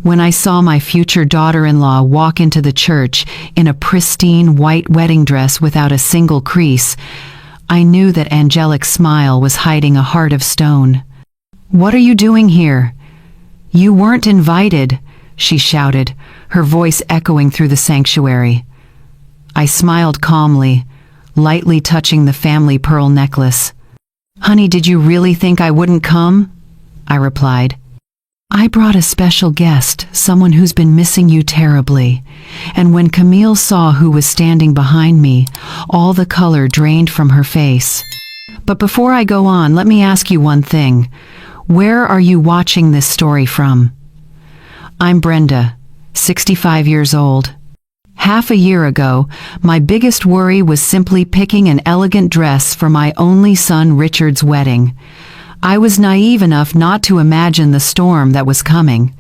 When I saw my future daughter-in-law walk into the church in a pristine white wedding dress without a single crease, I knew that angelic smile was hiding a heart of stone. "What are you doing here? You weren't invited," she shouted, her voice echoing through the sanctuary. I smiled calmly, lightly touching the family pearl necklace. "Honey, did you really think I wouldn't come?" I replied. "I brought a special guest, someone who's been missing you terribly." And when Camille saw who was standing behind me, all the color drained from her face. "But before I go on, let me ask you one thing. Where are you watching this story from?" "I'm Brenda, 65 years old. Half a year ago, my biggest worry was simply picking an elegant dress for my only son Richard's wedding. I was naive enough not to imagine the storm that was coming.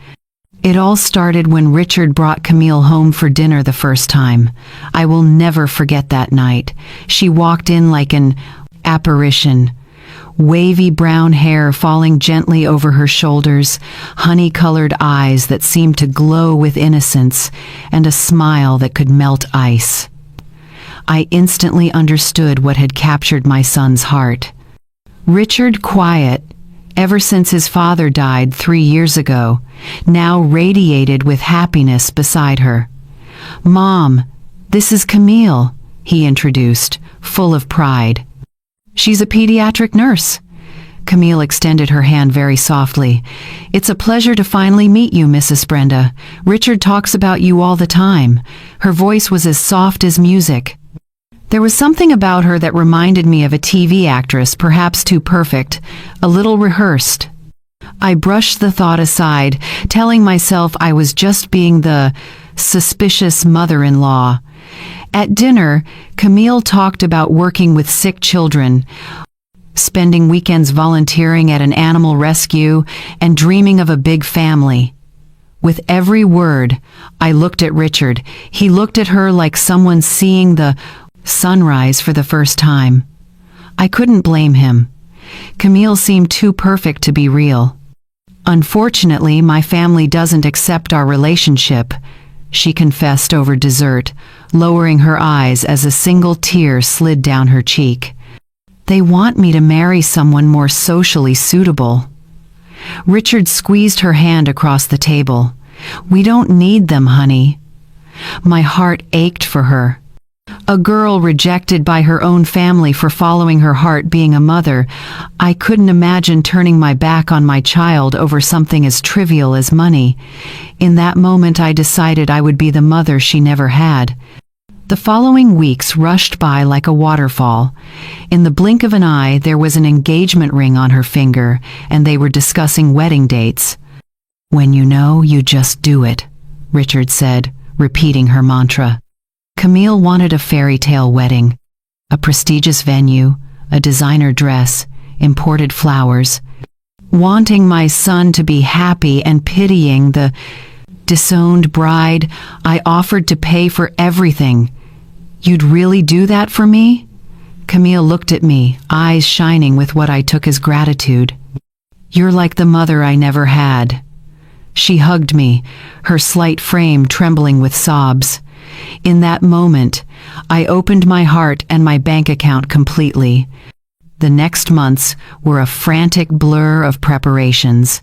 It all started when Richard brought Camille home for dinner the first time. I will never forget that night. She walked in like an apparition. Wavy brown hair falling gently over her shoulders, honey-colored eyes that seemed to glow with innocence, and a smile that could melt ice. I instantly understood what had captured my son's heart. Richard, quiet, ever since his father died 3 years ago, now radiated with happiness beside her. "Mom, this is Camille," he introduced, full of pride. "She's a pediatric nurse." Camille extended her hand very softly. "It's a pleasure to finally meet you, Mrs. Brenda. Richard talks about you all the time." Her voice was as soft as music. There was something about her that reminded me of a TV actress, perhaps too perfect, a little rehearsed. I brushed the thought aside, telling myself I was just being the suspicious mother-in-law. At dinner, Camille talked about working with sick children, spending weekends volunteering at an animal rescue, and dreaming of a big family. With every word, I looked at Richard. He looked at her like someone seeing the sunrise for the first time. I couldn't blame him. Camille seemed too perfect to be real. "Unfortunately, my family doesn't accept our relationship," she confessed over dessert, lowering her eyes as a single tear slid down her cheek. "They want me to marry someone more socially suitable." Richard squeezed her hand across the table. "We don't need them, honey." My heart ached for her. A girl rejected by her own family for following her heart, being a mother. I couldn't imagine turning my back on my child over something as trivial as money. In that moment, I decided I would be the mother she never had. The following weeks rushed by like a waterfall. In the blink of an eye, there was an engagement ring on her finger, and they were discussing wedding dates. "When you know, you just do it," Richard said, repeating her mantra. Camille wanted a fairy tale wedding, a prestigious venue, a designer dress, imported flowers. Wanting my son to be happy and pitying the disowned bride, I offered to pay for everything. "You'd really do that for me?" Camille looked at me, eyes shining with what I took as gratitude. "You're like the mother I never had." She hugged me, her slight frame trembling with sobs. In that moment, I opened my heart and my bank account completely. The next months were a frantic blur of preparations.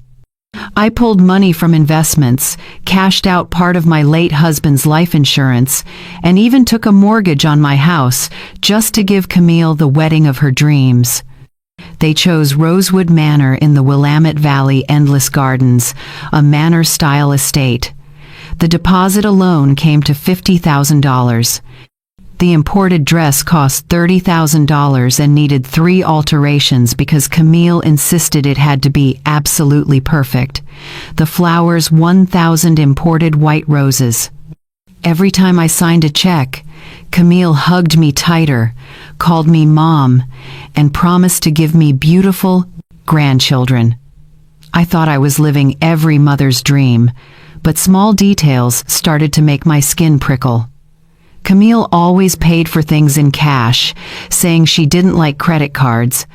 I pulled money from investments, cashed out part of my late husband's life insurance, and even took a mortgage on my house just to give Camille the wedding of her dreams. They chose Rosewood Manor in the Willamette Valley Endless Gardens, a manor-style estate. The deposit alone came to $50,000. The imported dress cost $30,000 and needed 3 alterations because Camille insisted it had to be absolutely perfect. The flowers, 1,000 imported white roses. Every time I signed a check, Camille hugged me tighter, called me Mom, and promised to give me beautiful grandchildren. I thought I was living every mother's dream, but small details started to make my skin prickle. Camille always paid for things in cash, saying she didn't like credit cards.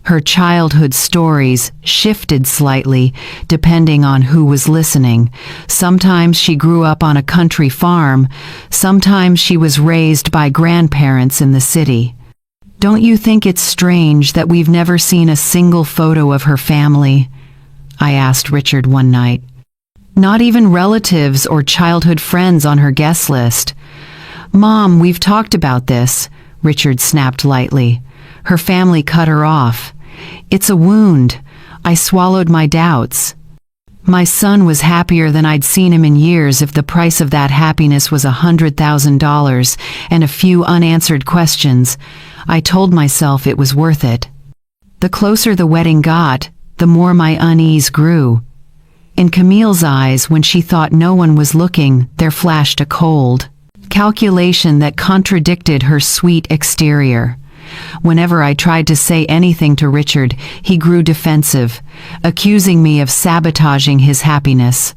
Her childhood stories shifted slightly depending on who was listening. Sometimes she grew up on a country farm, sometimes she was raised by grandparents in the city. "Don't you think it's strange that we've never seen a single photo of her family?" I asked Richard one night. "Not even relatives or childhood friends on her guest list." "Mom, we've talked about this," Richard snapped lightly. "Her family cut her off. It's a wound." I swallowed my doubts. My son was happier than I'd seen him in years if the price of that happiness was $100,000 and a few unanswered questions. I told myself it was worth it. The closer the wedding got, the more my unease grew. In Camille's eyes, when she thought no one was looking, there flashed a cold calculation that contradicted her sweet exterior. Whenever I tried to say anything to Richard, he grew defensive, accusing me of sabotaging his happiness.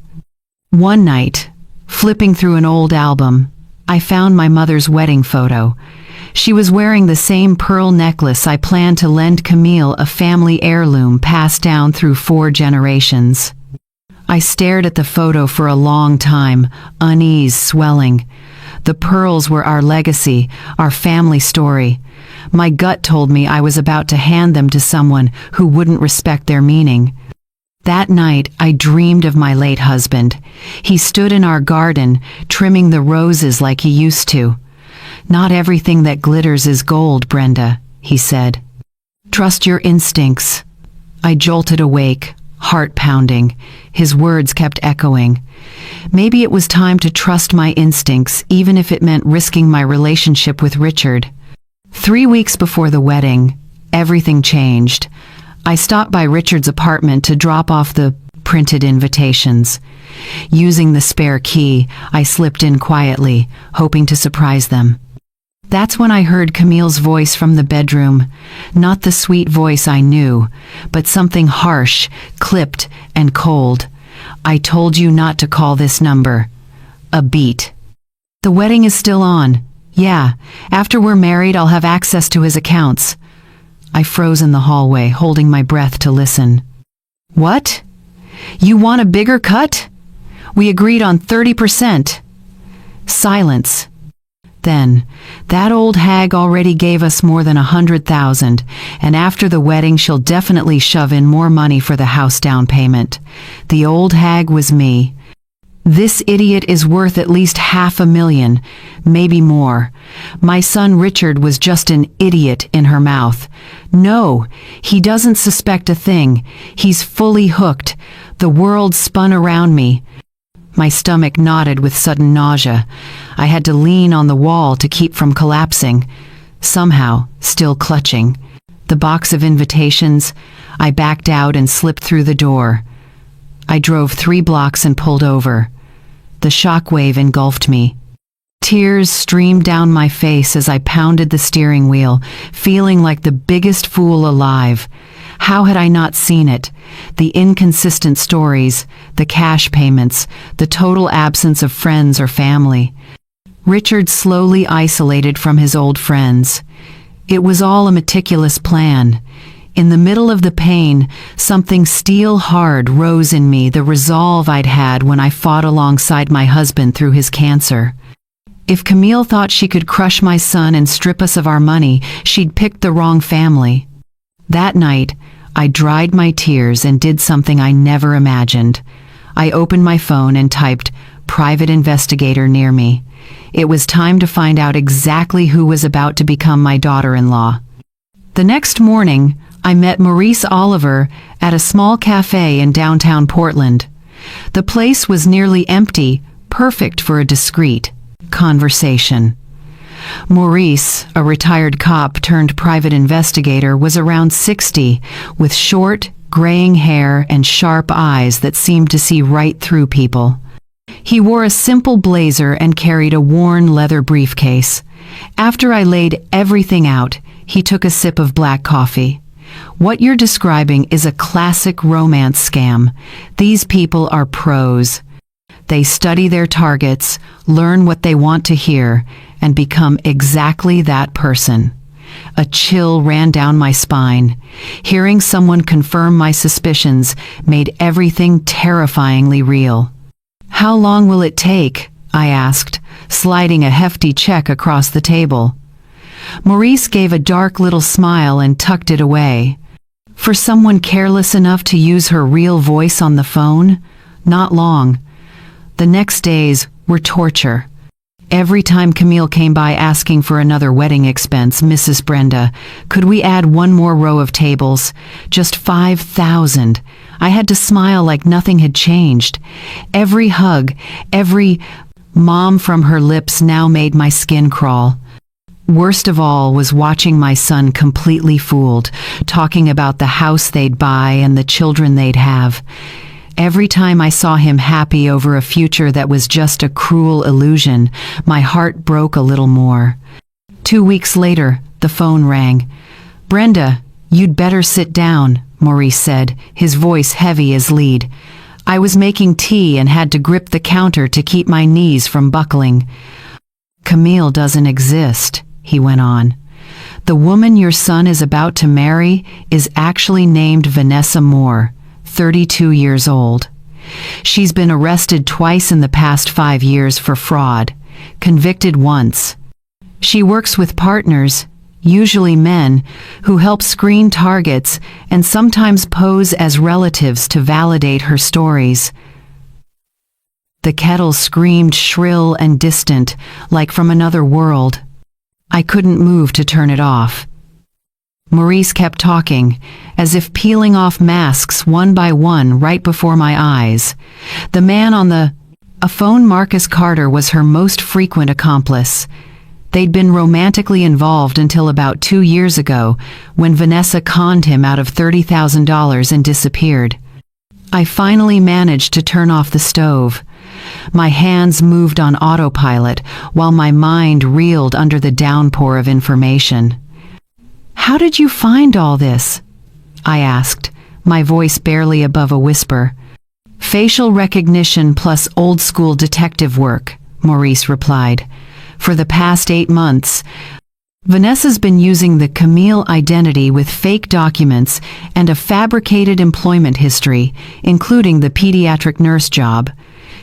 One night, flipping through an old album, I found my mother's wedding photo. She was wearing the same pearl necklace I planned to lend Camille, a family heirloom passed down through 4 generations. I stared at the photo for a long time, unease swelling. The pearls were our legacy, our family story. My gut told me I was about to hand them to someone who wouldn't respect their meaning. That night, I dreamed of my late husband. He stood in our garden, trimming the roses like he used to. "Not everything that glitters is gold, Brenda," he said. "Trust your instincts." I jolted awake, heart pounding. His words kept echoing. Maybe it was time to trust my instincts, even if it meant risking my relationship with Richard. 3 weeks before the wedding, everything changed. I stopped by Richard's apartment to drop off the printed invitations. Using the spare key, I slipped in quietly, hoping to surprise them. That's when I heard Camille's voice from the bedroom, not the sweet voice I knew, but something harsh, clipped, and cold. "I told you not to call this number." A beat. "The wedding is still on." "Yeah, after we're married I'll have access to his accounts." I froze in the hallway, holding my breath to listen. "What? You want a bigger cut? We agreed on 30%. Silence. Then, "That old hag already gave us more than 100,000, and after the wedding she'll definitely shove in more money for the house down payment." The old hag was me. "This idiot is worth at least $500,000, maybe more." My son Richard was just an idiot in her mouth. "No, he doesn't suspect a thing. He's fully hooked." The world spun around me. My stomach knotted with sudden nausea. I had to lean on the wall to keep from collapsing. Somehow, still clutching the box of invitations, I backed out and slipped through the door. I drove 3 blocks and pulled over. The shockwave engulfed me. Tears streamed down my face as I pounded the steering wheel, feeling like the biggest fool alive. How had I not seen it? The inconsistent stories, the cash payments, the total absence of friends or family. Richard slowly isolated from his old friends. It was all a meticulous plan. In the middle of the pain, something steel-hard rose in me, the resolve I'd had when I fought alongside my husband through his cancer. If Camille thought she could crush my son and strip us of our money, she'd picked the wrong family. That night, I dried my tears and did something I never imagined. I opened my phone and typed, "Private investigator near me." It was time to find out exactly who was about to become my daughter-in-law. The next morning, I met Maurice Oliver at a small cafe in downtown Portland. The place was nearly empty, perfect for a discreet conversation. Maurice, a retired cop turned private investigator, was around 60, with short, graying hair and sharp eyes that seemed to see right through people. He wore a simple blazer and carried a worn leather briefcase. After I laid everything out, he took a sip of black coffee. "What you're describing is a classic romance scam. These people are pros. They study their targets, learn what they want to hear, and become exactly that person. A chill ran down my spine. Hearing someone confirm my suspicions made everything terrifyingly real. "How long will it take?" I asked, sliding a hefty check across the table. Maurice gave a dark little smile and tucked it away. "For someone careless enough to use her real voice on the phone? Not long." The next days were torture. Every time Camille came by asking for another wedding expense, "Mrs. Brenda, could we add one more row of tables? Just 5,000. I had to smile like nothing had changed. Every hug, every "mom" from her lips now made my skin crawl. Worst of all was watching my son completely fooled, talking about the house they'd buy and the children they'd have. Every time I saw him happy over a future that was just a cruel illusion, my heart broke a little more. 2 weeks later, the phone rang. "Brenda, you'd better sit down," Maurice said, his voice heavy as lead. I was making tea and had to grip the counter to keep my knees from buckling. "Camille doesn't exist," he went on. "The woman your son is about to marry is actually named Vanessa Moore, 32 years old. She's been arrested twice in the past 5 years for fraud, convicted once. She works with partners, usually men, who help screen targets and sometimes pose as relatives to validate her stories." The kettle screamed shrill and distant, like from another world. I couldn't move to turn it off. Maurice kept talking, as if peeling off masks one by one right before my eyes. The man on the phone, Marcus Carter, was her most frequent accomplice. They'd been romantically involved until about 2 years ago, when Vanessa conned him out of $30,000 and disappeared. I finally managed to turn off the stove. My hands moved on autopilot while my mind reeled under the downpour of information. "How did you find all this?" I asked, my voice barely above a whisper. "Facial recognition plus old-school detective work," Maurice replied. "For the past 8 months, Vanessa's been using the Camille identity with fake documents and a fabricated employment history, including the pediatric nurse job.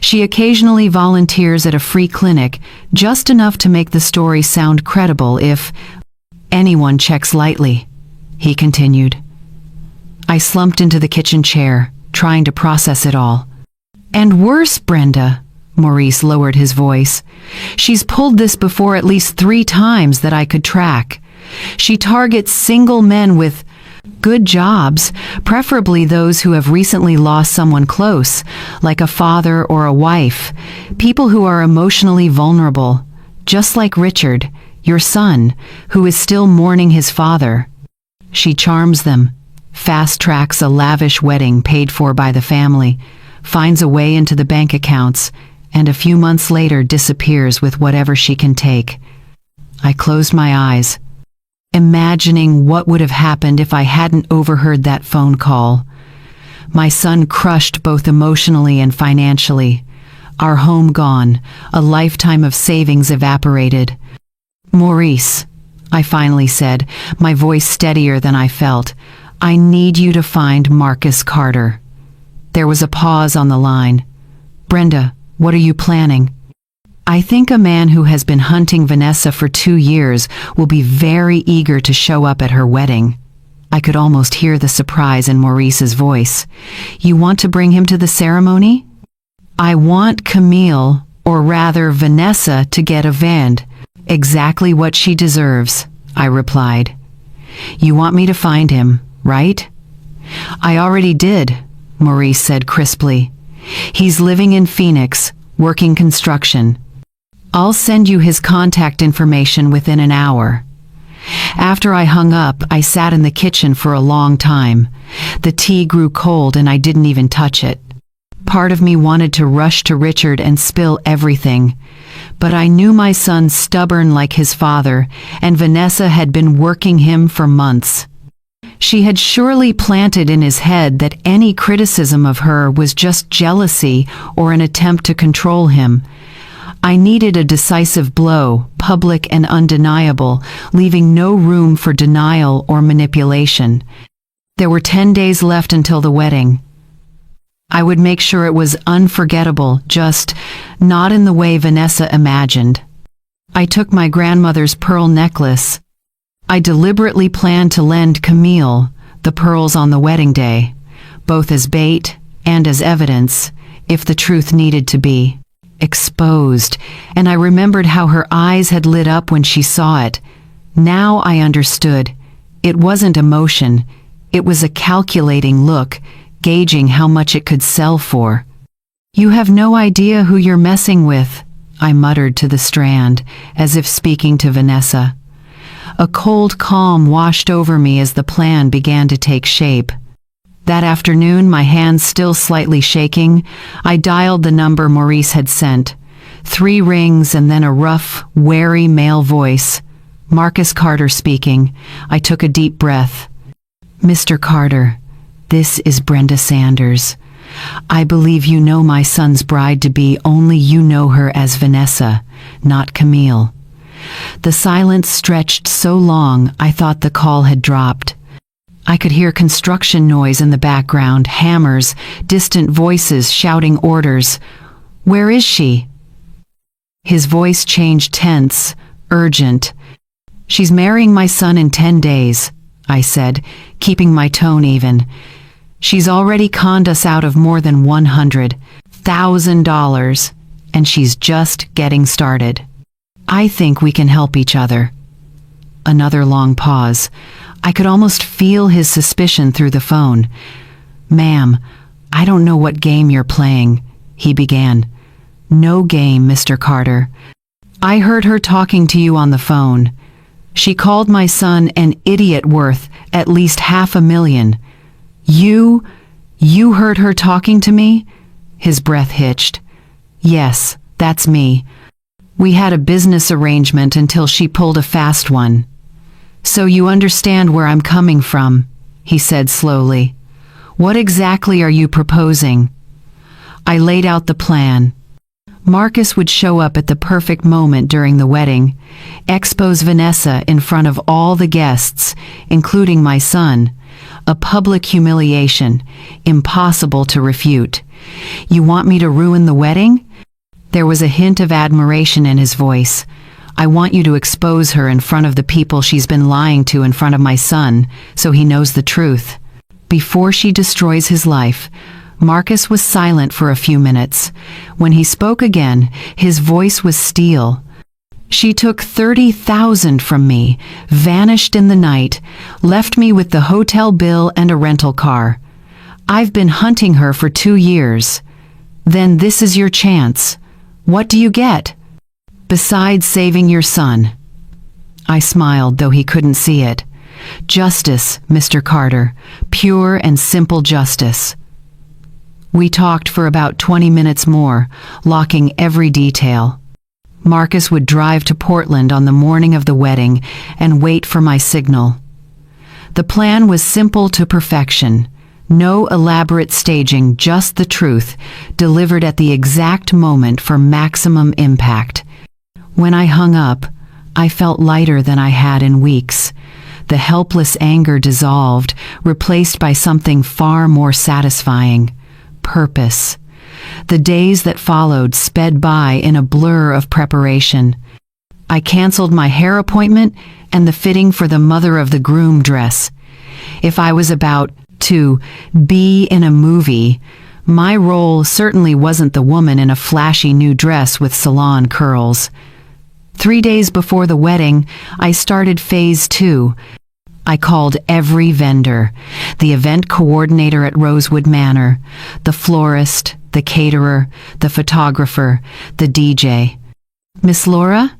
She occasionally volunteers at a free clinic, just enough to make the story sound credible if anyone checks lightly," he continued. I slumped into the kitchen chair, trying to process it all. "And worse, Brenda," Maurice lowered his voice. "She's pulled this before at least 3 times that I could track. She targets single men with good jobs, preferably those who have recently lost someone close, like a father or a wife, people who are emotionally vulnerable, just like Richard, your son, who is still mourning his father. She charms them, fast-tracks a lavish wedding paid for by the family, finds a way into the bank accounts, and a few months later disappears with whatever she can take." I closed my eyes, imagining what would have happened if I hadn't overheard that phone call. My son crushed both emotionally and financially. Our home gone, a lifetime of savings evaporated. "Maurice," I finally said, my voice steadier than I felt, "I need you to find Marcus Carter." There was a pause on the line. "Brenda, what are you planning?" "I think a man who has been hunting Vanessa for 2 years will be very eager to show up at her wedding." I could almost hear the surprise in Maurice's voice. "You want to bring him to the ceremony?" "I want Camille, or rather Vanessa, to get avenged. Exactly what she deserves," I replied. "You want me to find him, right?" "I already did," Maurice said crisply. "He's living in Phoenix, working construction. I'll send you his contact information within an hour." After I hung up, I sat in the kitchen for a long time. The tea grew cold and I didn't even touch it. Part of me wanted to rush to Richard and spill everything, but I knew my son stubborn like his father, and Vanessa had been working him for months. She had surely planted in his head that any criticism of her was just jealousy or an attempt to control him. I needed a decisive blow, public and undeniable, leaving no room for denial or manipulation. There were 10 days left until the wedding. I would make sure it was unforgettable, just not in the way Vanessa imagined. I took my grandmother's pearl necklace. I deliberately planned to lend Camille the pearls on the wedding day, both as bait and as evidence, if the truth needed to be exposed, and I remembered how her eyes had lit up when she saw it. Now I understood. It wasn't emotion, it was a calculating look, gauging how much it could sell for. "You have no idea who you're messing with," I muttered to the strand, as if speaking to Vanessa. A cold calm washed over me as the plan began to take shape. That afternoon, my hands still slightly shaking, I dialed the number Maurice had sent. 3 rings and then a rough, wary male voice. "Marcus Carter speaking." I took a deep breath. "Mr. Carter, this is Brenda Sanders. I believe you know my son's bride-to-be, only you know her as Vanessa, not Camille." The silence stretched so long I thought the call had dropped. I could hear construction noise in the background, hammers, distant voices shouting orders. "Where is she?" His voice changed tense, urgent. "She's marrying my son in 10 days, I said, keeping my tone even. "She's already conned us out of more than $100,000, and she's just getting started. I think we can help each other." Another long pause. I could almost feel his suspicion through the phone. "Ma'am, I don't know what game you're playing," he began. "No game, Mr. Carter. I heard her talking to you on the phone. She called my son an idiot worth at least $500,000. You heard her talking to me?" His breath hitched. "Yes, that's me. We had a business arrangement until she pulled a fast one. So you understand where I'm coming from," he said slowly. "What exactly are you proposing?" I laid out the plan. Marcus would show up at the perfect moment during the wedding, expose Vanessa in front of all the guests, including my son. A public humiliation, impossible to refute. "You want me to ruin the wedding?" There was a hint of admiration in his voice. "I want you to expose her in front of the people she's been lying to in front of my son, so he knows the truth. Before she destroys his life." Marcus was silent for a few minutes. When he spoke again, his voice was steel. "She took $30,000 from me, vanished in the night, left me with the hotel bill and a rental car. I've been hunting her for 2 years. Then this is your chance. What do you get? Besides saving your son?" I smiled, though he couldn't see it. "Justice, Mr. Carter, pure and simple justice." We talked for about 20 minutes more, locking every detail. Marcus would drive to Portland on the morning of the wedding and wait for my signal. The plan was simple to perfection. No elaborate staging, just the truth, delivered at the exact moment for maximum impact. When I hung up, I felt lighter than I had in weeks. The helpless anger dissolved, replaced by something far more satisfying: purpose. The days that followed sped by in a blur of preparation. I canceled my hair appointment and the fitting for the mother of the groom dress. If I was about to be in a movie, my role certainly wasn't the woman in a flashy new dress with salon curls. 3 days before the wedding, I started phase 2. I called every vendor: the event coordinator at Rosewood Manor, the florist, the caterer, the photographer, the DJ. "Miss Laura?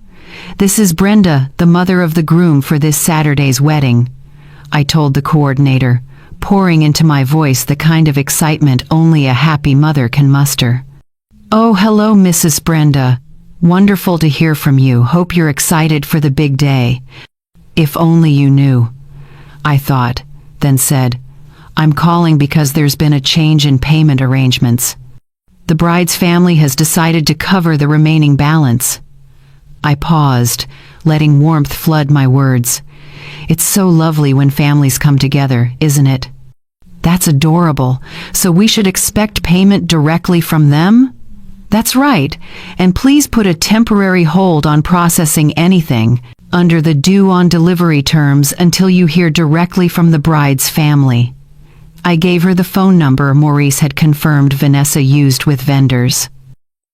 This is Brenda, the mother of the groom for this Saturday's wedding," I told the coordinator, pouring into my voice the kind of excitement only a happy mother can muster. "Oh, hello, Mrs. Brenda. Wonderful to hear from you. Hope you're excited for the big day." If only you knew, I thought, then said, "I'm calling because there's been a change in payment arrangements." The bride's family has decided to cover the remaining balance. I paused, letting warmth flood my words. It's so lovely when families come together, isn't it? That's adorable. So we should expect payment directly from them? That's right. And please put a temporary hold on processing anything under the due on delivery terms until you hear directly from the bride's family. I gave her the phone number Maurice had confirmed Vanessa used with vendors.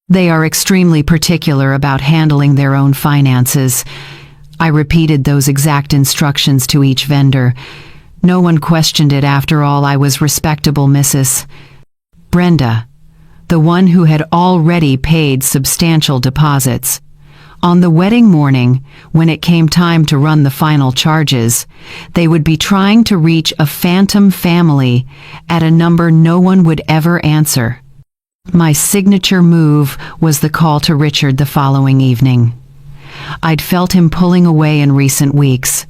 They are extremely particular about handling their own finances. I repeated those exact instructions to each vendor. No one questioned it after all. I was respectable Mrs. Brenda, the one who had already paid substantial deposits. On the wedding morning, when it came time to run the final charges, they would be trying to reach a phantom family at a number no one would ever answer. My signature move was the call to Richard the following evening. I'd felt him pulling away in recent weeks.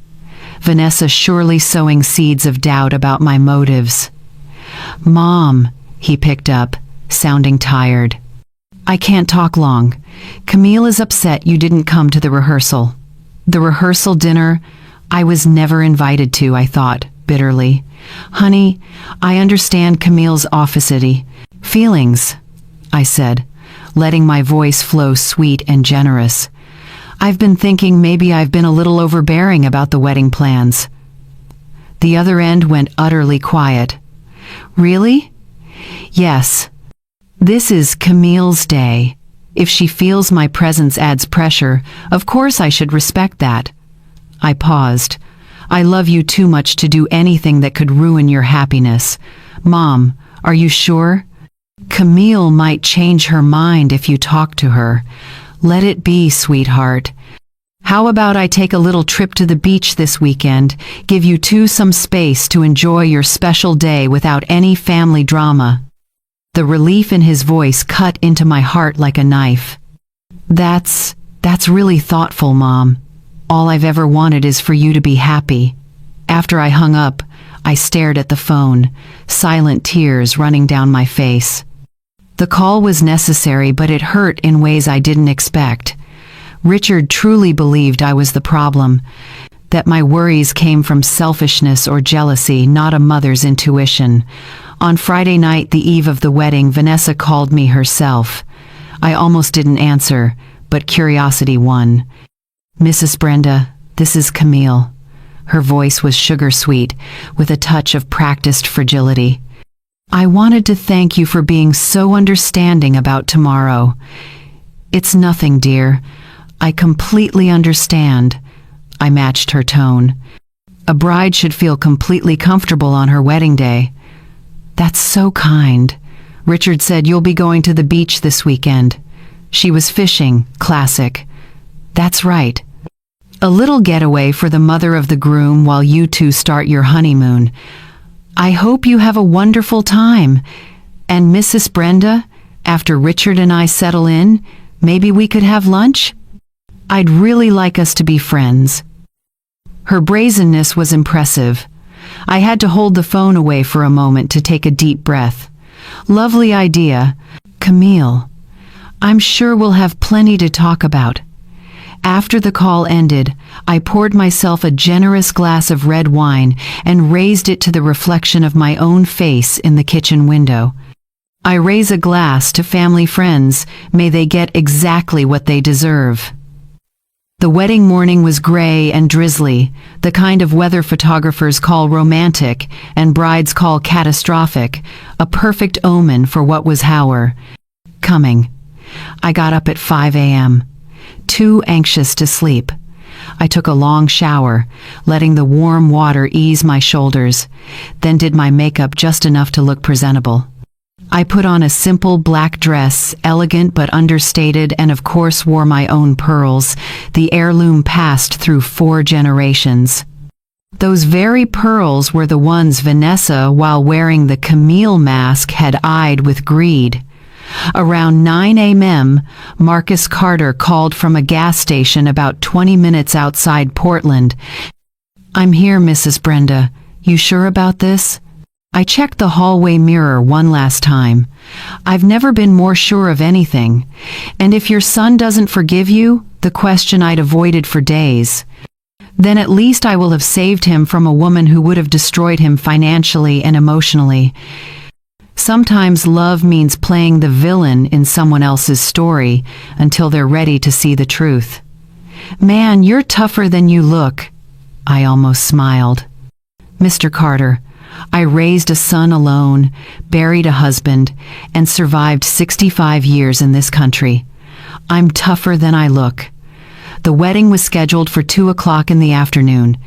Vanessa surely sowing seeds of doubt about my motives. "Mom," he picked up, sounding tired. "I can't talk long. Camille is upset you didn't come to the rehearsal." The rehearsal dinner I was never invited to, I thought, bitterly. "Honey, I understand Camille's officity. Feelings," I said, letting my voice flow sweet and generous. "I've been thinking maybe I've been a little overbearing about the wedding plans." The other end went utterly quiet. "Really?" "Yes. This is Camille's day. If she feels my presence adds pressure, of course I should respect that." I paused. "I love you too much to do anything that could ruin your happiness. Mom, are you sure? Camille might change her mind if you talk to her. Let it be, sweetheart. How about I take a little trip to the beach this weekend, give you two some space to enjoy your special day without any family drama?" The relief in his voice cut into my heart like a knife. That's really thoughtful, Mom. All I've ever wanted is for you to be happy." After I hung up, I stared at the phone, silent tears running down my face. The call was necessary, but it hurt in ways I didn't expect. Richard truly believed I was the problem, that my worries came from selfishness or jealousy, not a mother's intuition. On Friday night, the eve of the wedding, Vanessa called me herself. I almost didn't answer, but curiosity won. "Mrs. Brenda, this is Camille." Her voice was sugar-sweet, with a touch of practiced fragility. "I wanted to thank you for being so understanding about tomorrow." "It's nothing, dear. I completely understand." I matched her tone. "A bride should feel completely comfortable on her wedding day." "That's so kind." Richard said you'll be going to the beach this weekend. She was fishing, classic. "That's right. A little getaway for the mother of the groom while you two start your honeymoon. I hope you have a wonderful time. And Mrs. Brenda, after Richard and I settle in, maybe we could have lunch? I'd really like us to be friends." Her brazenness was impressive. I had to hold the phone away for a moment to take a deep breath. "Lovely idea, Camille. I'm sure we'll have plenty to talk about." After the call ended, I poured myself a generous glass of red wine and raised it to the reflection of my own face in the kitchen window. I raise a glass to family friends. May they get exactly what they deserve. The wedding morning was gray and drizzly, the kind of weather photographers call romantic and brides call catastrophic, a perfect omen for what was coming. I got up at 5 a.m., too anxious to sleep. I took a long shower, letting the warm water ease my shoulders, then did my makeup just enough to look presentable. I put on a simple black dress, elegant but understated, and of course wore my own pearls, the heirloom passed through 4 generations. Those very pearls were the ones Vanessa, while wearing the Camille mask, had eyed with greed. Around 9 a.m., Marcus Carter called from a gas station about 20 minutes outside Portland. "I'm here, Mrs. Brenda. You sure about this?" I checked the hallway mirror one last time. I've never been more sure of anything. And if your son doesn't forgive you, the question I'd avoided for days, then at least I will have saved him from a woman who would have destroyed him financially and emotionally. Sometimes love means playing the villain in someone else's story until they're ready to see the truth. Man, you're tougher than you look. I almost smiled. Mr. Carter, I raised a son alone, buried a husband, and survived 65 years in this country. I'm tougher than I look. The wedding was scheduled for 2 o'clock in the afternoon,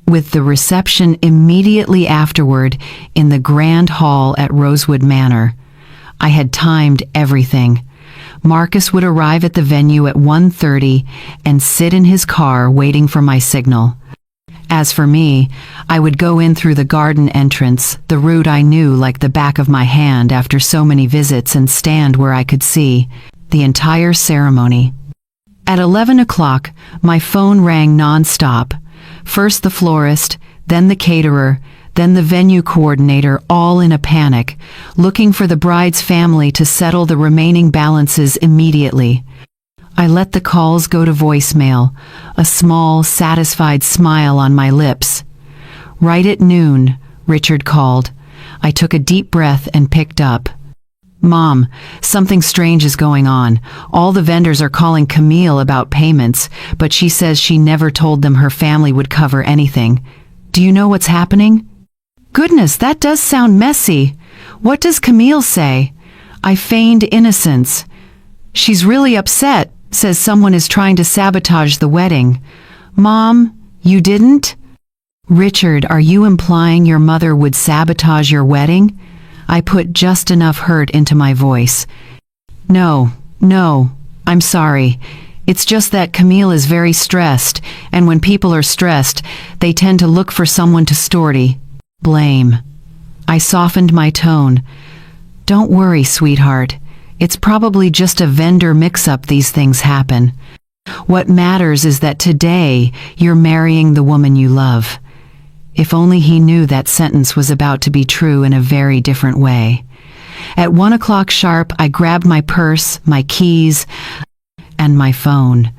with the reception immediately afterward in the grand hall at Rosewood Manor. I had timed everything. Marcus would arrive at the venue at 1:30 and sit in his car waiting for my signal. As for me, I would go in through the garden entrance, the route I knew like the back of my hand after so many visits, and stand where I could see the entire ceremony. At 11 o'clock, my phone rang non-stop. First the florist, then the caterer, then the venue coordinator, all in a panic, looking for the bride's family to settle the remaining balances immediately. I let the calls go to voicemail, a small, satisfied smile on my lips. Right at noon, Richard called. I took a deep breath and picked up. Mom, something strange is going on. All the vendors are calling Camille about payments, but she says she never told them her family would cover anything. Do you know what's happening? Goodness, that does sound messy. What does Camille say? I feigned innocence. She's really upset. Says someone is trying to sabotage the wedding. Mom, you didn't? Richard, are you implying your mother would sabotage your wedding? I put just enough hurt into my voice. No, I'm sorry. It's just that Camille is very stressed, and when people are stressed, they tend to look for someone to blame. I softened my tone. Don't worry, sweetheart. It's probably just a vendor mix-up. These things happen. What matters is that today you're marrying the woman you love. If only he knew that sentence was about to be true in a very different way. At 1 o'clock sharp, I grabbed my purse, my keys, and my phone.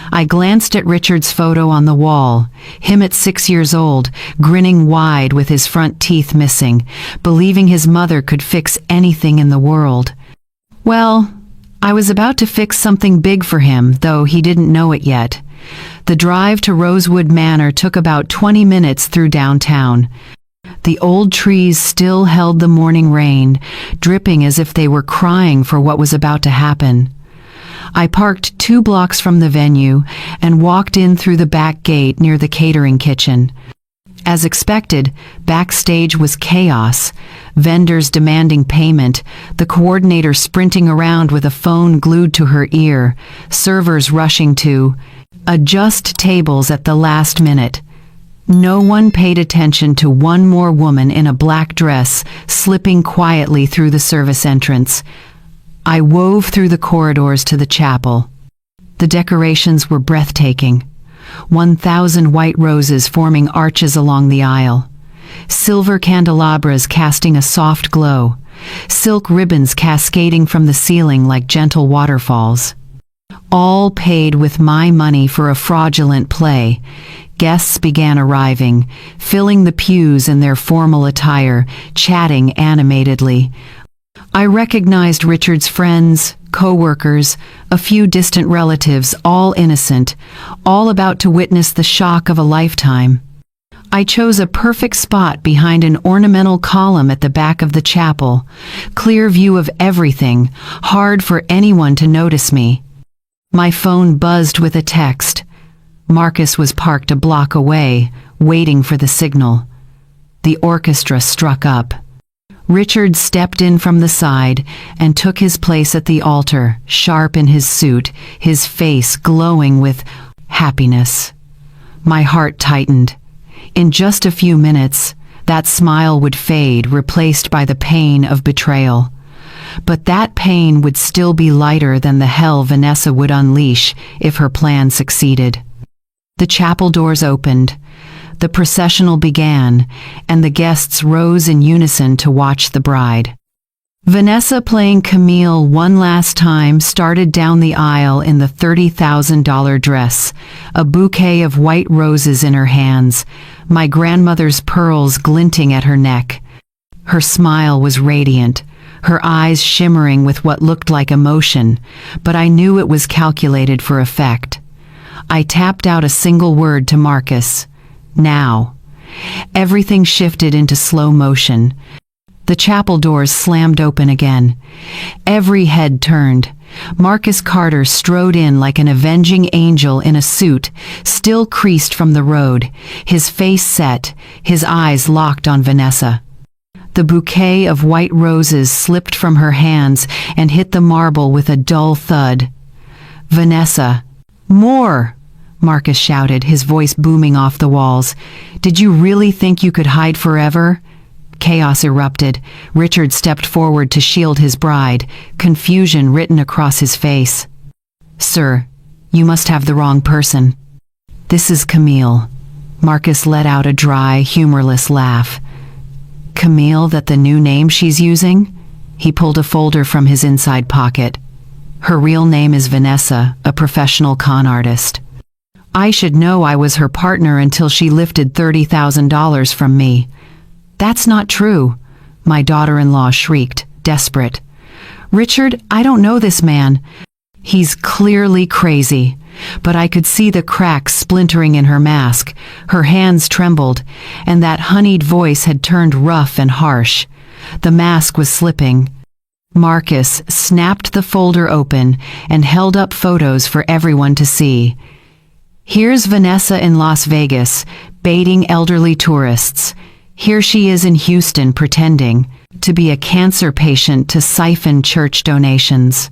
I glanced at Richard's photo on the wall, him at 6 years old, grinning wide with his front teeth missing, believing his mother could fix anything in the world. Well, I was about to fix something big for him, though he didn't know it yet. The drive to Rosewood Manor took about 20 minutes through downtown. The old trees still held the morning rain, dripping as if they were crying for what was about to happen. I parked 2 blocks from the venue and walked in through the back gate near the catering kitchen. As expected, backstage was chaos. Vendors demanding payment, the coordinator sprinting around with a phone glued to her ear, servers rushing to adjust tables at the last minute. No one paid attention to one more woman in a black dress slipping quietly through the service entrance. I wove through the corridors to the chapel. The decorations were breathtaking. 1,000 white roses forming arches along the aisle. Silver candelabras casting a soft glow. Silk ribbons cascading from the ceiling like gentle waterfalls. All paid with my money for a fraudulent play. Guests began arriving, filling the pews in their formal attire, chatting animatedly. I recognized Richard's friends, co-workers, a few distant relatives, all innocent, all about to witness the shock of a lifetime. I chose a perfect spot behind an ornamental column at the back of the chapel, clear view of everything, hard for anyone to notice me. My phone buzzed with a text. Marcus was parked a block away, waiting for the signal. The orchestra struck up. Richard stepped in from the side and took his place at the altar, sharp in his suit, his face glowing with happiness. My heart tightened. In just a few minutes, that smile would fade, replaced by the pain of betrayal. But that pain would still be lighter than the hell Vanessa would unleash if her plan succeeded. The chapel doors opened. The processional began, and the guests rose in unison to watch the bride. Vanessa, playing Camille one last time, started down the aisle in the $30,000 dress, a bouquet of white roses in her hands, my grandmother's pearls glinting at her neck. Her smile was radiant, her eyes shimmering with what looked like emotion, but I knew it was calculated for effect. I tapped out a single word to Marcus. Now. Everything shifted into slow motion. The chapel doors slammed open again. Every head turned. Marcus Carter strode in like an avenging angel in a suit, still creased from the road, his face set, his eyes locked on Vanessa. The bouquet of white roses slipped from her hands and hit the marble with a dull thud. "Vanessa." "More!" Marcus shouted, his voice booming off the walls. "Did you really think you could hide forever?" Chaos erupted. Richard stepped forward to shield his bride, confusion written across his face. "Sir, you must have the wrong person. This is Camille." Marcus let out a dry, humorless laugh. "Camille, that the new name she's using?" He pulled a folder from his inside pocket. "Her real name is Vanessa, a professional con artist. I should know I was her partner until she lifted $30,000 from me." "That's not true," my daughter-in-law shrieked, desperate. "Richard, I don't know this man. He's clearly crazy." But I could see the cracks splintering in her mask, her hands trembled, and that honeyed voice had turned rough and harsh. The mask was slipping. Marcus snapped the folder open and held up photos for everyone to see. "Here's Vanessa in Las Vegas, baiting elderly tourists. Here she is in Houston pretending to be a cancer patient to siphon church donations."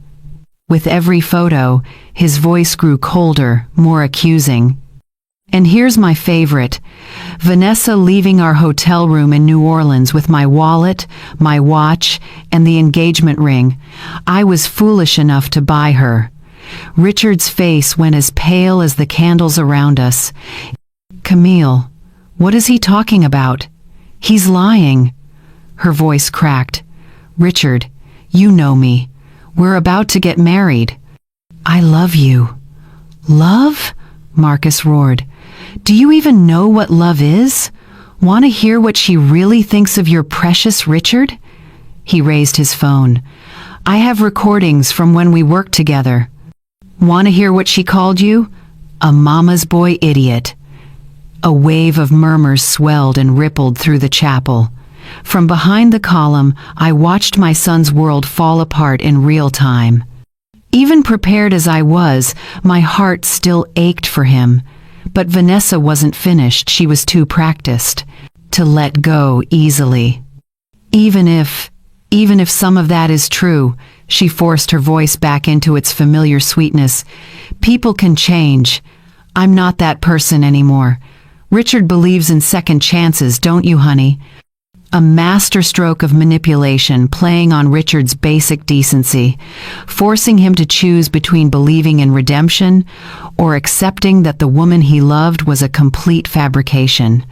With every photo, his voice grew colder, more accusing. "And here's my favorite. Vanessa leaving our hotel room in New Orleans with my wallet, my watch, and the engagement ring. I was foolish enough to buy her." Richard's face went as pale as the candles around us. "Camille, what is he talking about? He's lying." Her voice cracked. "Richard, you know me. We're about to get married." "I love you." "Love?" Marcus roared. "Do you even know what love is? Want to hear what she really thinks of your precious Richard?" He raised his phone. "I have recordings from when we worked together. Want to hear what she called you? A mama's boy idiot." A wave of murmurs swelled and rippled through the chapel. From behind the column, I watched my son's world fall apart in real time. Even prepared as I was, my heart still ached for him. But Vanessa wasn't finished. She was too practiced to let go easily. Even if some of that is true," she forced her voice back into its familiar sweetness, "people can change. I'm not that person anymore. Richard believes in second chances, don't you, honey?" A masterstroke of manipulation playing on Richard's basic decency, forcing him to choose between believing in redemption or accepting that the woman he loved was a complete fabrication.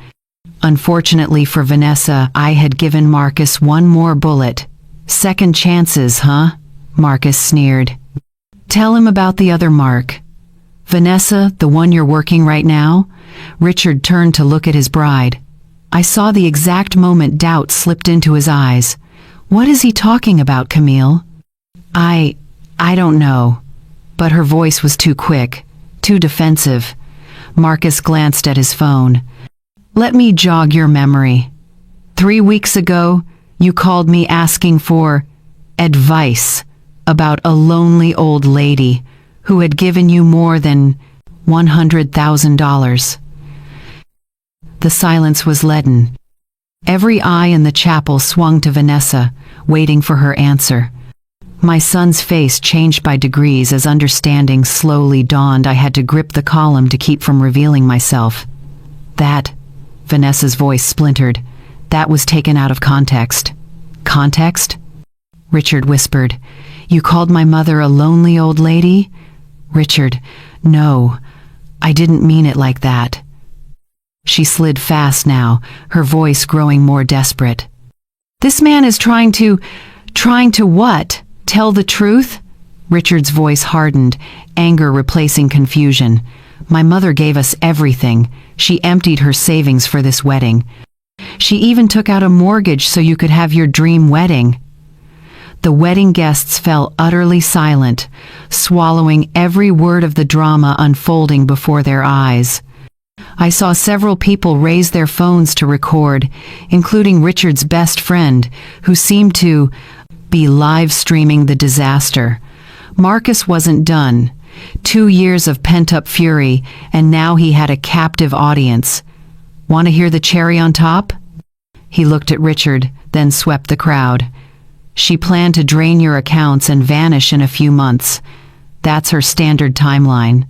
Unfortunately for Vanessa, I had given Marcus one more bullet. "Second chances, huh?" Marcus sneered. "Tell him about the other Mark." "Vanessa, the one you're working right now?" Richard turned to look at his bride. I saw the exact moment doubt slipped into his eyes. "What is he talking about, Camille?" I don't know." But her voice was too quick, too defensive. Marcus glanced at his phone. "Let me jog your memory. 3 weeks ago, you called me asking for advice about a lonely old lady who had given you more than $100,000. The silence was leaden. Every eye in the chapel swung to Vanessa, waiting for her answer. My son's face changed by degrees as understanding slowly dawned. I had to grip the column to keep from revealing myself. "That," Vanessa's voice splintered, "that was taken out of context." "Context?" Richard whispered. "You called my mother a lonely old lady?" "Richard, no, I didn't mean it like that." She slid fast now, her voice growing more desperate. "This man is trying to what? Tell the truth?" Richard's voice hardened, anger replacing confusion. "My mother gave us everything. She emptied her savings for this wedding. She even took out a mortgage so you could have your dream wedding." The wedding guests fell utterly silent, swallowing every word of the drama unfolding before their eyes. I saw several people raise their phones to record, including Richard's best friend, who seemed to be live streaming the disaster. Marcus wasn't done. 2 years of pent-up fury, and now he had a captive audience. "Want to hear the cherry on top?" He looked at Richard, then swept the crowd. "She planned to drain your accounts and vanish in a few months. That's her standard timeline.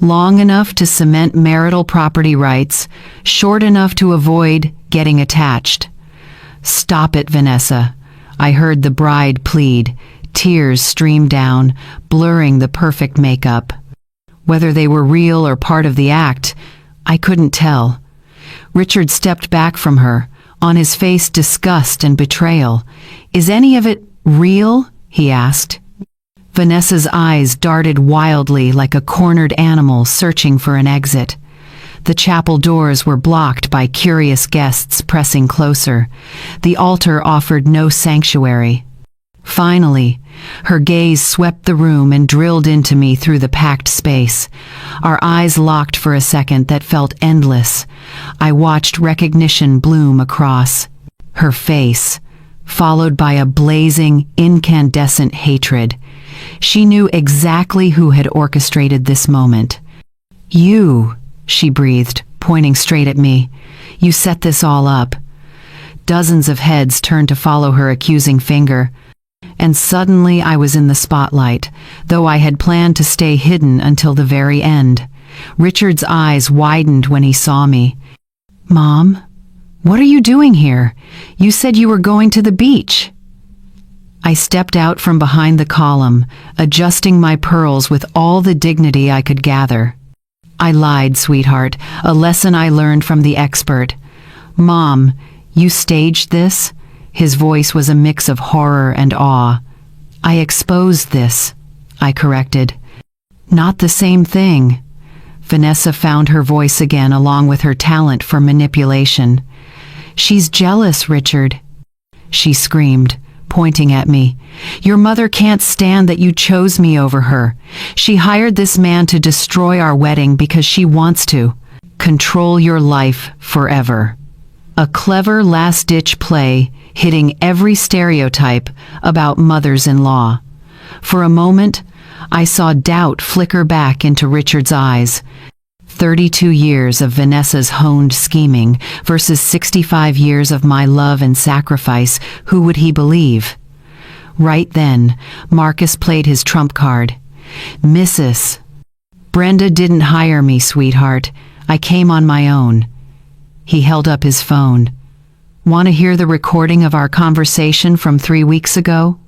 Long enough to cement marital property rights, short enough to avoid getting attached." "Stop it, Vanessa," I heard the bride plead. Tears streamed down, blurring the perfect makeup. Whether they were real or part of the act, I couldn't tell. Richard stepped back from her, on his face disgust and betrayal. "Is any of it real?" he asked. Vanessa's eyes darted wildly like a cornered animal searching for an exit. The chapel doors were blocked by curious guests pressing closer. The altar offered no sanctuary. Finally, her gaze swept the room and drilled into me through the packed space. Our eyes locked for a second that felt endless. I watched recognition bloom across her face, followed by a blazing, incandescent hatred. She knew exactly who had orchestrated this moment. "You," she breathed, pointing straight at me. "You set this all up." Dozens of heads turned to follow her accusing finger. And suddenly I was in the spotlight, though I had planned to stay hidden until the very end. Richard's eyes widened when he saw me. "Mom, what are you doing here? You said you were going to the beach." I stepped out from behind the column, adjusting my pearls with all the dignity I could gather. "I lied, sweetheart, a lesson I learned from the expert." "Mom, you staged this?" His voice was a mix of horror and awe. "I exposed this," I corrected. "Not the same thing." Vanessa found her voice again along with her talent for manipulation. "She's jealous, Richard," she screamed, pointing at me. "Your mother can't stand that you chose me over her. She hired this man to destroy our wedding because she wants to control your life forever." A clever last-ditch play, hitting every stereotype about mothers-in-law. For a moment, I saw doubt flicker back into Richard's eyes. 32 years of Vanessa's honed scheming versus 65 years of my love and sacrifice. Who would he believe? Right then, Marcus played his trump card. "Mrs. Brenda didn't hire me, sweetheart. I came on my own." He held up his phone. "Want to hear the recording of our conversation from 3 weeks ago?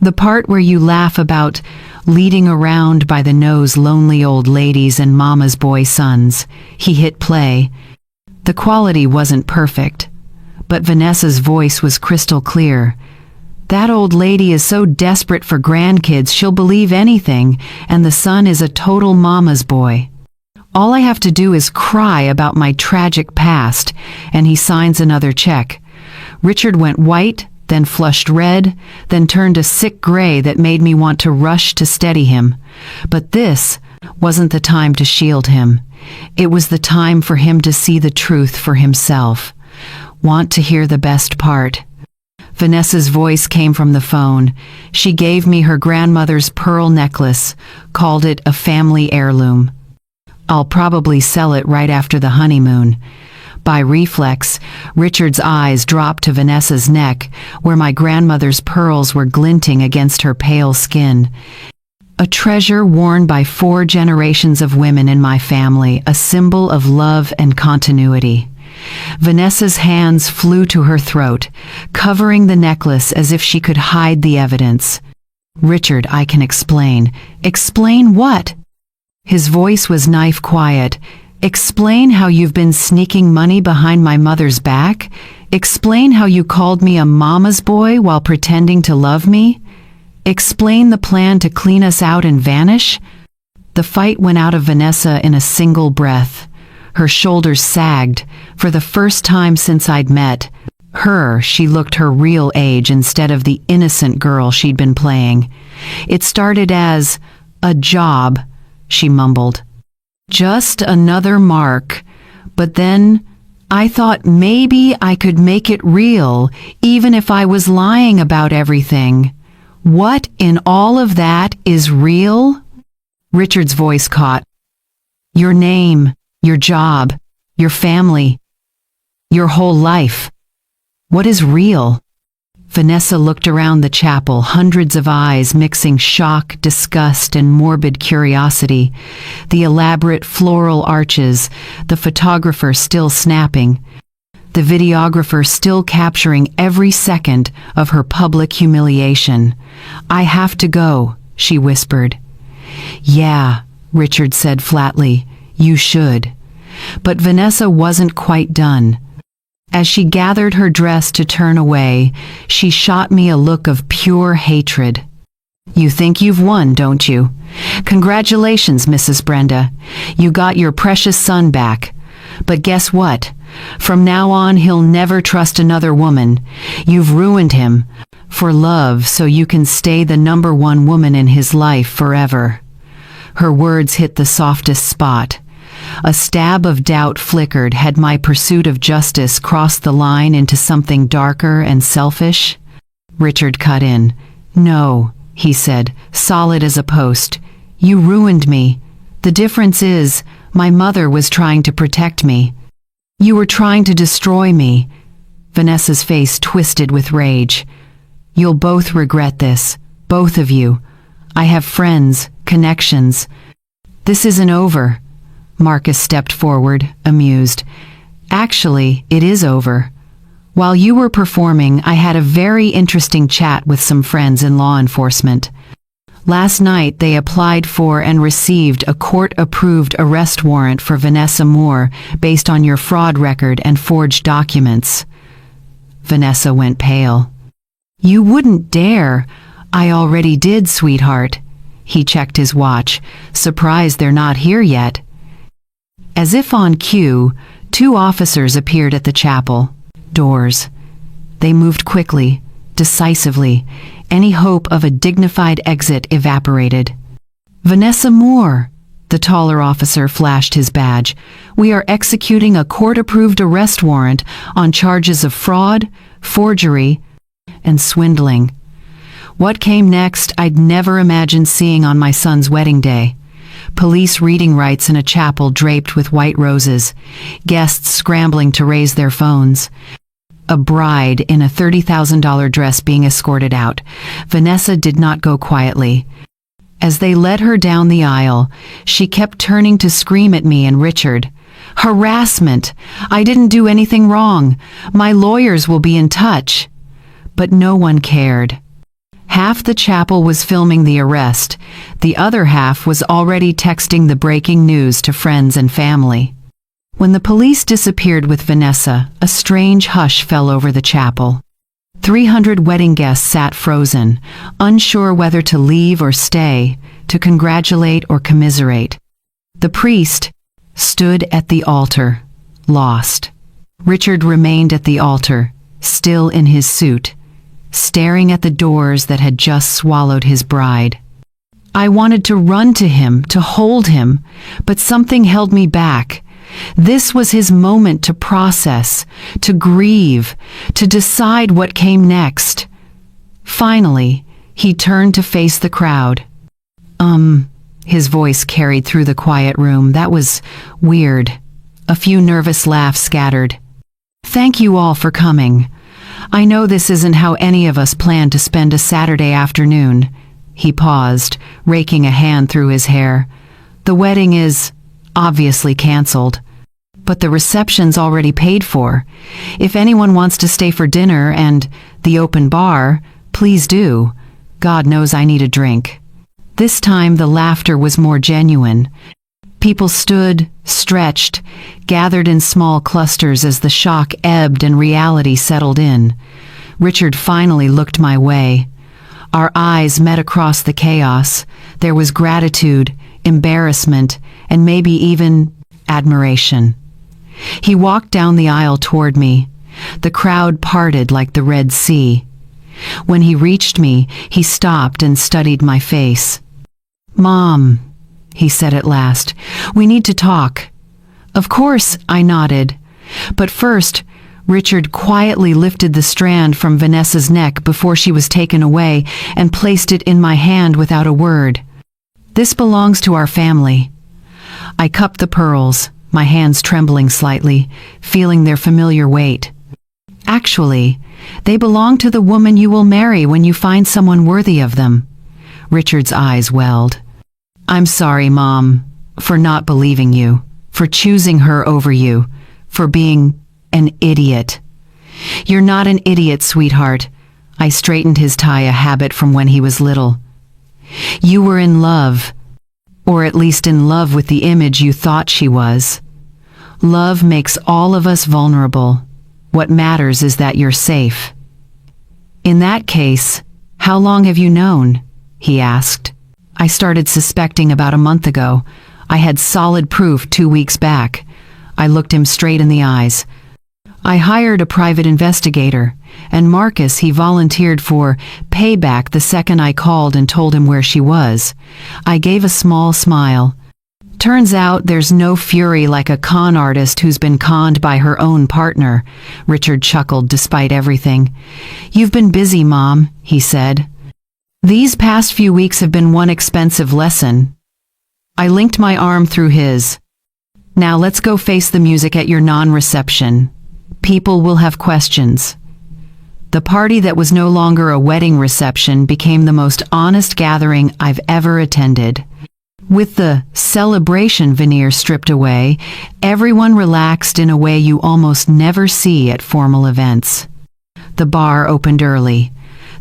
The part where you laugh about leading around by the nose lonely old ladies and mama's boy sons." He hit play. The quality wasn't perfect, but Vanessa's voice was crystal clear. "That old lady is so desperate for grandkids she'll believe anything, and the son is a total mama's boy. All I have to do is cry about my tragic past, and he signs another check." Richard went white, then flushed red, then turned a sick gray that made me want to rush to steady him. But this wasn't the time to shield him. It was the time for him to see the truth for himself. "Want to hear the best part?" Vanessa's voice came from the phone. She gave me her grandmother's pearl necklace, called it a family heirloom. "I'll probably sell it right after the honeymoon." By reflex, Richard's eyes dropped to Vanessa's neck, where my grandmother's pearls were glinting against her pale skin. A treasure worn by 4 generations of women in my family, a symbol of love and continuity. Vanessa's hands flew to her throat, covering the necklace as if she could hide the evidence. "Richard, I can explain." "Explain what?" His voice was knife quiet. Explain how you've been sneaking money behind my mother's back? Explain how you called me a mama's boy while pretending to love me? Explain the plan to clean us out and vanish? The fight went out of Vanessa in a single breath. Her shoulders sagged. For the first time since I'd met her, she looked her real age instead of the innocent girl she'd been playing. It started as a job, she mumbled. Just another mark. But then I thought maybe I could make it real, even if I was lying about everything. What in all of that is real? Richard's voice caught. Your name, your job, your family, your whole life. What is real? Vanessa looked around the chapel, hundreds of eyes mixing shock, disgust, and morbid curiosity. The elaborate floral arches, the photographer still snapping, the videographer still capturing every second of her public humiliation. I have to go, she whispered. Yeah, Richard said flatly, you should. But Vanessa wasn't quite done. As she gathered her dress to turn away, she shot me a look of pure hatred. You think you've won, don't you? Congratulations, Mrs. Brenda. You got your precious son back. But guess what? From now on, he'll never trust another woman. You've ruined him. For love, so you can stay the number one woman in his life forever. Her words hit the softest spot. A stab of doubt flickered. Had my pursuit of justice crossed the line into something darker and selfish? Richard cut in. No, he said, solid as a post. You ruined me. The difference is, my mother was trying to protect me. You were trying to destroy me. Vanessa's face twisted with rage. You'll both regret this, both of you. I have friends, connections. This isn't over. Marcus stepped forward, amused. Actually, it is over. While you were performing, I had a very interesting chat with some friends in law enforcement. Last night, they applied for and received a court-approved arrest warrant for Vanessa Moore based on your fraud record and forged documents. Vanessa went pale. You wouldn't dare. I already did, sweetheart. He checked his watch, surprised they're not here yet. As if on cue, 2 officers appeared at the chapel doors. They moved quickly, decisively. Any hope of a dignified exit evaporated. Vanessa Moore, the taller officer flashed his badge. We are executing a court-approved arrest warrant on charges of fraud, forgery, and swindling. What came next I'd never imagined seeing on my son's wedding day. Police reading rites in a chapel draped with white roses, guests scrambling to raise their phones. A bride in a $30,000 dress being escorted out. Vanessa did not go quietly. As they led her down the aisle, she kept turning to scream at me and Richard. Harassment! I didn't do anything wrong. My lawyers will be in touch. But no one cared. Half the chapel was filming the arrest. The other half was already texting the breaking news to friends and family. When the police disappeared with Vanessa, a strange hush fell over the chapel. 300 wedding guests sat frozen, unsure whether to leave or stay, to congratulate or commiserate. The priest stood at the altar, lost. Richard remained at the altar, still in his suit, staring at the doors that had just swallowed his bride. I wanted to run to him, to hold him, but something held me back. This was his moment to process, to grieve, to decide what came next. Finally, he turned to face the crowd. His voice carried through the quiet room. That was weird. A few nervous laughs scattered. Thank you all for coming. I know this isn't how any of us planned to spend a Saturday afternoon. He paused, raking a hand through his hair. The wedding is obviously canceled, but the reception's already paid for. If anyone wants to stay for dinner and the open bar, please do. God knows I need a drink. This time the laughter was more genuine. People stood, stretched, gathered in small clusters as the shock ebbed and reality settled in. Richard finally looked my way. Our eyes met across the chaos. There was gratitude, embarrassment, and maybe even admiration. He walked down the aisle toward me. The crowd parted like the Red Sea. When he reached me, he stopped and studied my face. "Mom," he said at last, "we need to talk." "Of course," I nodded. But first, Richard quietly lifted the strand from Vanessa's neck before she was taken away and placed it in my hand without a word. "This belongs to our family." I cupped the pearls, my hands trembling slightly, feeling their familiar weight. "Actually, they belong to the woman you will marry when you find someone worthy of them." Richard's eyes welled. "I'm sorry, Mom, for not believing you, for choosing her over you, for being an idiot." "You're not an idiot, sweetheart." I straightened his tie, a habit from when he was little. "You were in love, or at least in love with the image you thought she was. Love makes all of us vulnerable. What matters is that you're safe." "In that case, how long have you known?" he asked. "I started suspecting about a month ago. I had solid proof 2 weeks back." I looked him straight in the eyes. "I hired a private investigator, and Marcus he volunteered for payback the second I called and told him where she was." I gave a small smile. "Turns out there's no fury like a con artist who's been conned by her own partner." Richard chuckled despite everything. "You've been busy, Mom," he said. "These past few weeks have been one expensive lesson." I linked my arm through his. "Now let's go face the music at your non-reception. People will have questions." The party that was no longer a wedding reception became the most honest gathering I've ever attended. With the celebration veneer stripped away, everyone relaxed in a way you almost never see at formal events. The bar opened early.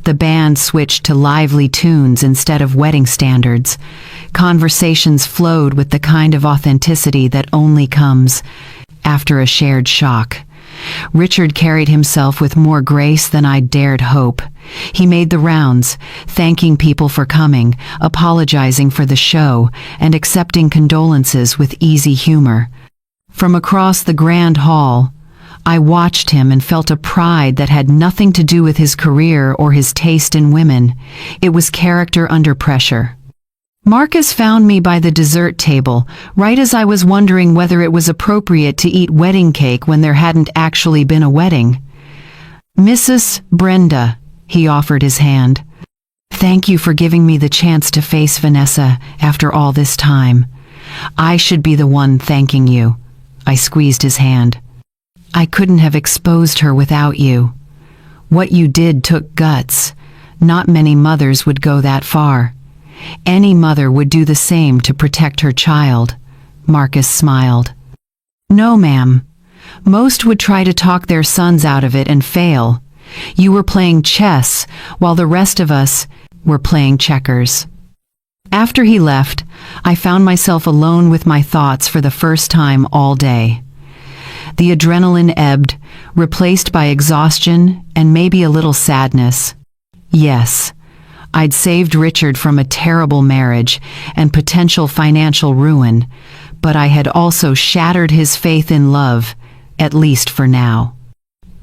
The band switched to lively tunes instead of wedding standards. Conversations flowed with the kind of authenticity that only comes after a shared shock. Richard carried himself with more grace than I dared hope. He made the rounds, thanking people for coming, apologizing for the show, and accepting condolences with easy humor. From across the grand hall, I watched him and felt a pride that had nothing to do with his career or his taste in women. It was character under pressure. Marcus found me by the dessert table, right as I was wondering whether it was appropriate to eat wedding cake when there hadn't actually been a wedding. "Mrs. Brenda," he offered his hand. "Thank you for giving me the chance to face Vanessa after all this time. I should be the one thanking you." I squeezed his hand. "I couldn't have exposed her without you. What you did took guts. Not many mothers would go that far. Any mother would do the same to protect her child." Marcus smiled. "No, ma'am. Most would try to talk their sons out of it and fail. You were playing chess, while the rest of us were playing checkers." After he left, I found myself alone with my thoughts for the first time all day. The adrenaline ebbed, replaced by exhaustion and maybe a little sadness. Yes, I'd saved Richard from a terrible marriage and potential financial ruin, but I had also shattered his faith in love, at least for now.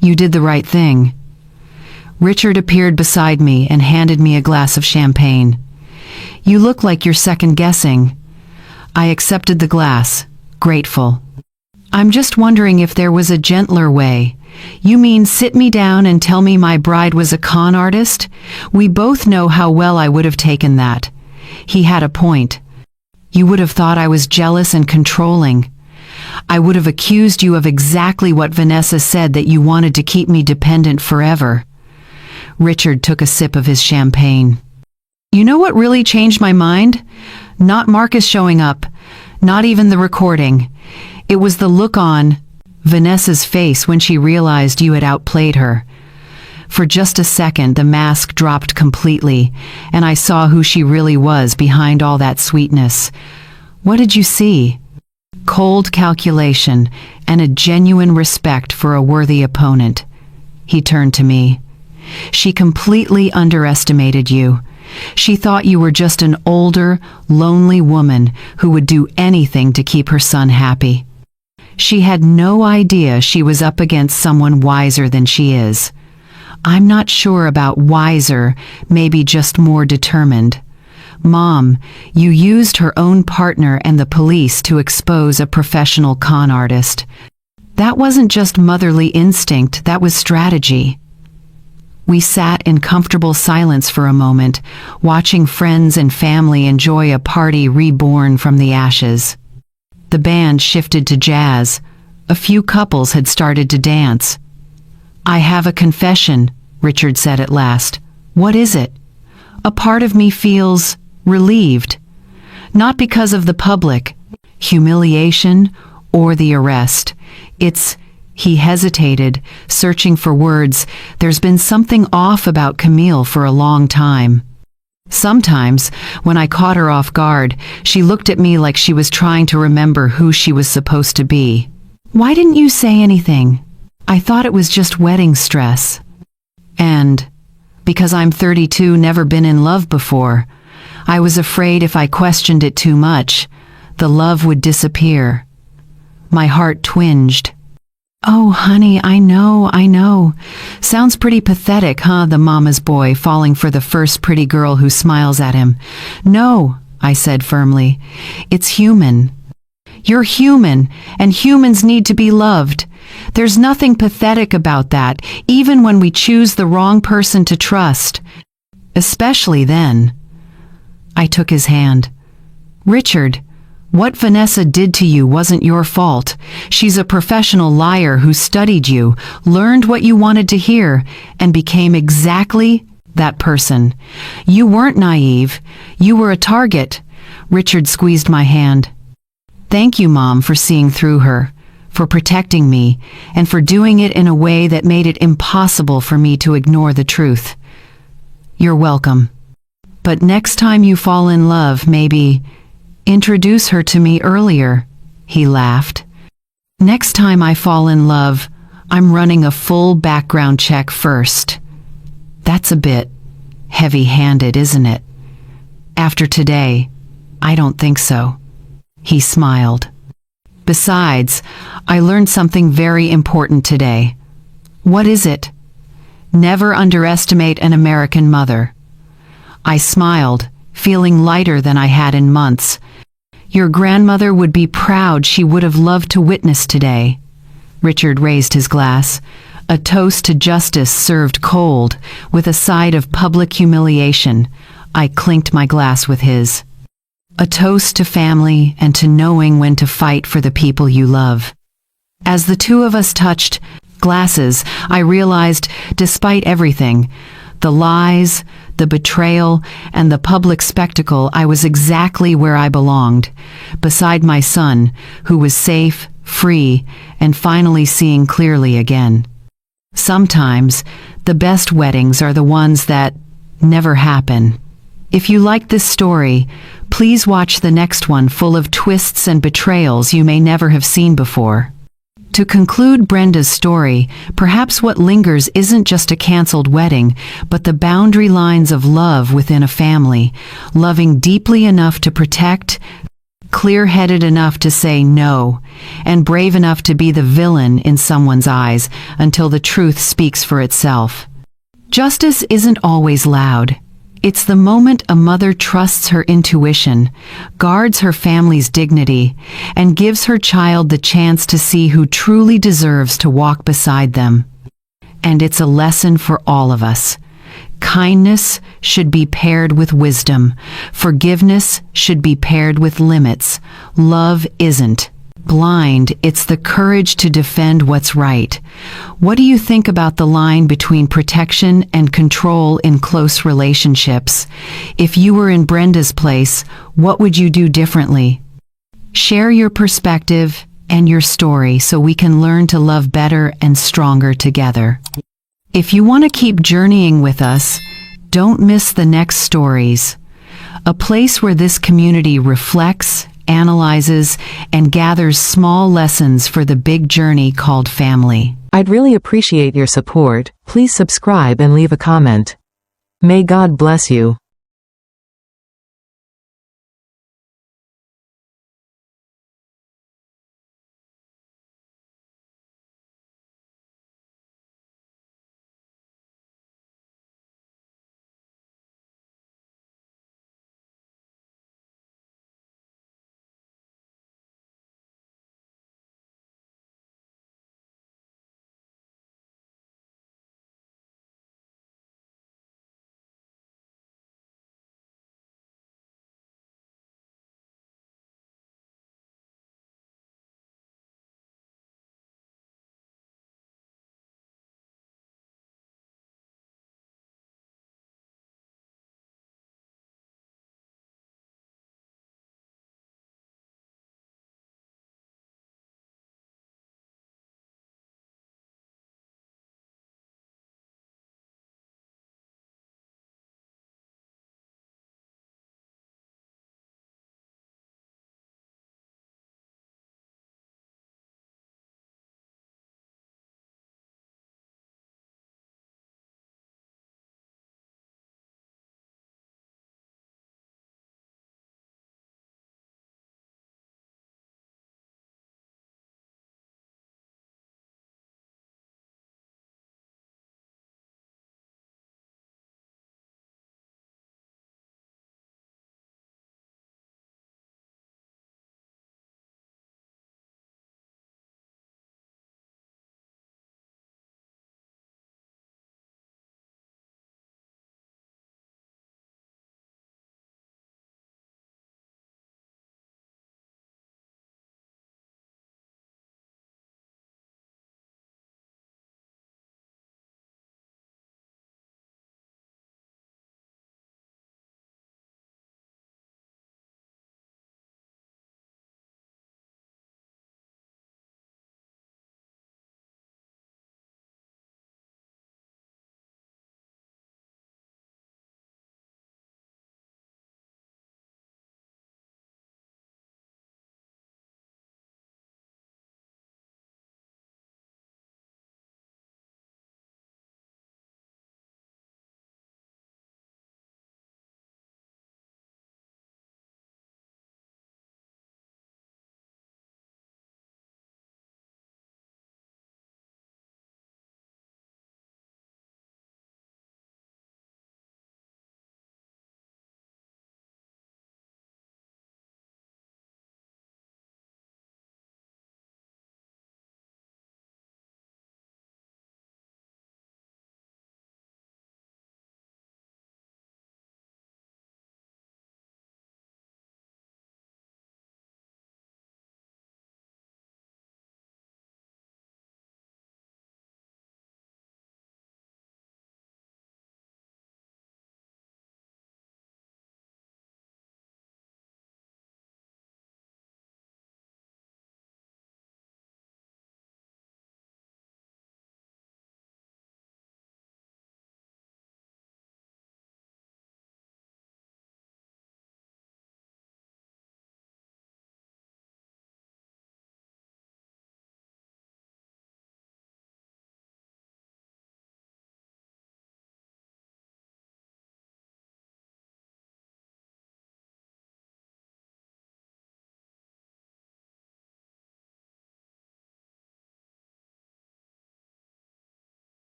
"You did the right thing." Richard appeared beside me and handed me a glass of champagne. "You look like you're second-guessing." I accepted the glass, grateful. "I'm just wondering if there was a gentler way." "You mean sit me down and tell me my bride was a con artist?" We both know how well I would have taken that. He had a point. "You would have thought I was jealous and controlling. I would have accused you of exactly what Vanessa said, that you wanted to keep me dependent forever." Richard took a sip of his champagne. "You know what really changed my mind? Not Marcus showing up, not even the recording. It was the look on Vanessa's face when she realized you had outplayed her. For just a second, the mask dropped completely, and I saw who she really was behind all that sweetness." "What did you see?" cold calculation, and a genuine respect for a worthy opponent. He turned to me. She completely underestimated you. She thought you were just an older, lonely woman who would do anything to keep her son happy. She had no idea she was up against someone wiser than she is. I'm not sure about wiser, maybe just more determined. Mom, you used her own partner and the police to expose a professional con artist. That wasn't just motherly instinct, that was strategy. We sat in comfortable silence for a moment, watching friends and family enjoy a party reborn from the ashes. The band shifted to jazz. A few couples had started to dance. "I have a confession," Richard said at last. "What is it?" "A part of me feels relieved. Not because of the public, humiliation, or the arrest. It's..." He hesitated, searching for words. "There's been something off about Camille for a long time. Sometimes, when I caught her off guard, she looked at me like she was trying to remember who she was supposed to be. Why didn't you say anything? I thought it was just wedding stress. And because I'm 32, never been in love before, I was afraid if I questioned it too much, the love would disappear." My heart twinged. "Oh, honey, I know. Sounds pretty pathetic, huh, the mama's boy falling for the first pretty girl who smiles at him." "No," I said firmly. "It's human. You're human, and humans need to be loved. There's nothing pathetic about that, even when we choose the wrong person to trust. Especially then." I took his hand. "Richard, what Vanessa did to you wasn't your fault. She's a professional liar who studied you, learned what you wanted to hear, and became exactly that person. You weren't naive. You were a target." Richard squeezed my hand. "Thank you, Mom, for seeing through her, for protecting me, and for doing it in a way that made it impossible for me to ignore the truth." "You're welcome. But next time you fall in love, maybe introduce her to me earlier," he laughed. "Next time I fall in love, I'm running a full background check first." That's a bit heavy-handed, isn't it? After today, I don't think so. He smiled. "Besides, I learned something very important today." "What is it?" "Never underestimate an American mother." I smiled, feeling lighter than I had in months. "Your grandmother would be proud. She would have loved to witness today." Richard raised his glass. A toast to justice served cold, with a side of public humiliation. I clinked my glass with his. "A toast to family and to knowing when to fight for the people you love." As the two of us touched glasses, I realized, despite everything, the lies, the betrayal, and the public spectacle, I was exactly where I belonged, beside my son, who was safe, free, and finally seeing clearly again. Sometimes, the best weddings are the ones that never happen. If you like this story, please watch the next one full of twists and betrayals you may never have seen before. To conclude Brenda's story, perhaps what lingers isn't just a canceled wedding, but the boundary lines of love within a family, loving deeply enough to protect, clear-headed enough to say no, and brave enough to be the villain in someone's eyes until the truth speaks for itself. Justice isn't always loud. It's the moment a mother trusts her intuition, guards her family's dignity, and gives her child the chance to see who truly deserves to walk beside them. And it's a lesson for all of us. Kindness should be paired with wisdom. Forgiveness should be paired with limits. Love isn't blind, it's the courage to defend what's right. What do you think about the line between protection and control in close relationships? If you were in Brenda's place, what would you do differently? Share your perspective and your story so we can learn to love better and stronger together. If you want to keep journeying with us, don't miss the next stories. A place where this community reflects analyzes, and gathers small lessons for the big journey called family. I'd really appreciate your support. Please subscribe and leave a comment. May God bless you.